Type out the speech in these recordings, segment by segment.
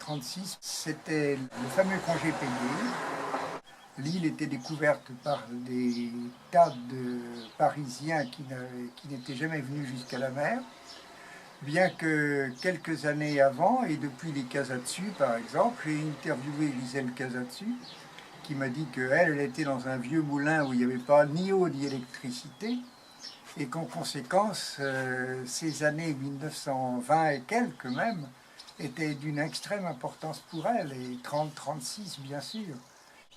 1936, c'était le fameux congé payé. L'île était découverte par des tas de Parisiens qui n'étaient jamais venus jusqu'à la mer, bien que quelques années avant, et depuis les Casatsu par exemple, j'ai interviewé Gisèle Casatsu, qui m'a dit qu'elle était dans un vieux moulin où il n'y avait pas ni eau ni électricité, et qu'en conséquence, ces années 1920 et quelques même, étaient d'une extrême importance pour elle, et 30-36 bien sûr.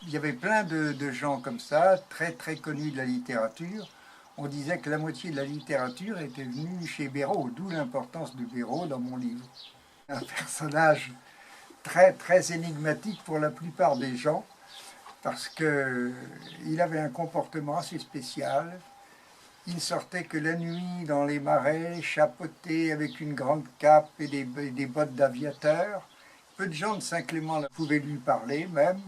Il y avait plein de gens comme ça, très très connus de la littérature. On disait que la moitié de la littérature était venue chez Béraud, d'où l'importance de Béraud dans mon livre. Un personnage très très énigmatique pour la plupart des gens, parce qu'il avait un comportement assez spécial. Il sortait que la nuit dans les marais, chapeauté avec une grande cape et des bottes d'aviateur. Peu de gens de Saint-Clément pouvaient lui parler même.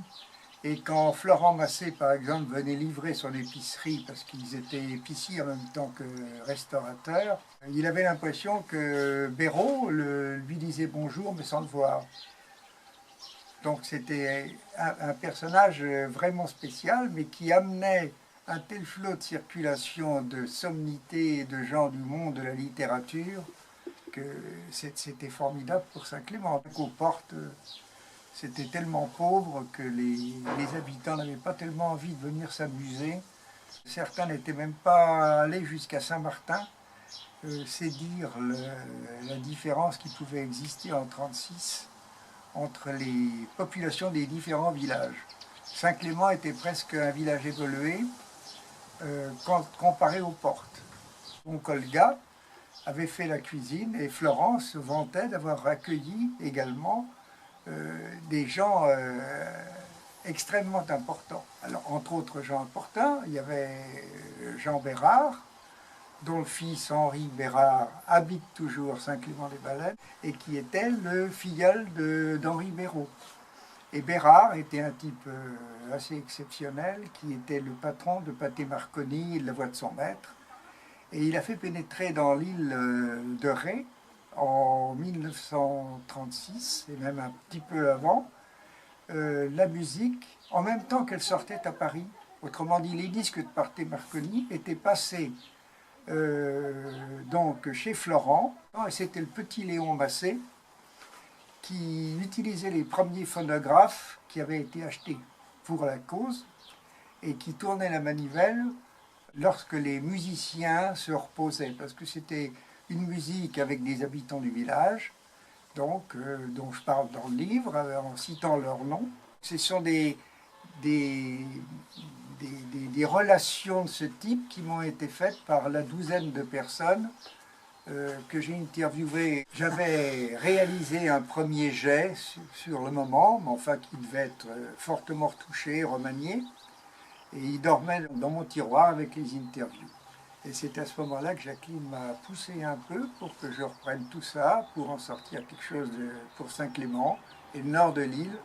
Et quand Florent Massé, par exemple, venait livrer son épicerie, parce qu'ils étaient épiciers en même temps que restaurateurs, il avait l'impression que Béraud lui disait bonjour, mais sans le voir. Donc c'était un personnage vraiment spécial, mais qui amenait un tel flot de circulation de somnité et de gens du monde de la littérature que c'était formidable pour Saint-Clément. Aux portes, c'était tellement pauvre que les habitants n'avaient pas tellement envie de venir s'amuser. Certains n'étaient même pas allés jusqu'à Saint-Martin. C'est dire la différence qui pouvait exister en 1936 entre les populations des différents villages. Saint-Clément était presque un village évolué comparé aux portes. Donc Olga avait fait la cuisine et Florence se vantait d'avoir accueilli également des gens extrêmement importants. Alors, entre autres gens importants, il y avait Jean Bérard, dont le fils Henri Bérard habite toujours Saint-Clément-des-Baleines, et qui était le filleul d'Henri Béraud. Et Bérard était un type assez exceptionnel, qui était le patron de Pâté Marconi, la voix de son maître. Et il a fait pénétrer dans l'île de Ré, en 1936, et même un petit peu avant, la musique, en même temps qu'elle sortait à Paris. Autrement dit, les disques de Pâté Marconi étaient passés donc chez Florent, et c'était le petit Léon Massé qui utilisait les premiers phonographes qui avaient été achetés pour la cause et qui tournait la manivelle lorsque les musiciens se reposaient, parce que c'était une musique avec des habitants du village, donc, dont je parle dans le livre, en citant leurs noms. Ce sont des relations de ce type qui m'ont été faites par la douzaine de personnes que j'ai interviewées. J'avais réalisé un premier jet sur le moment, mais enfin qui devait être fortement retouché, remanié, et il dormait dans mon tiroir avec les interviews. Et c'est à ce moment-là que Jacqueline m'a poussé un peu pour que je reprenne tout ça, pour en sortir quelque chose pour Saint-Clément et le nord de l'île,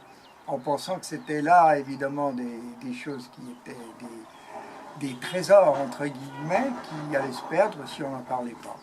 en pensant que c'était là, évidemment, des choses qui étaient des trésors, entre guillemets, qui allaient se perdre si on n'en parlait pas.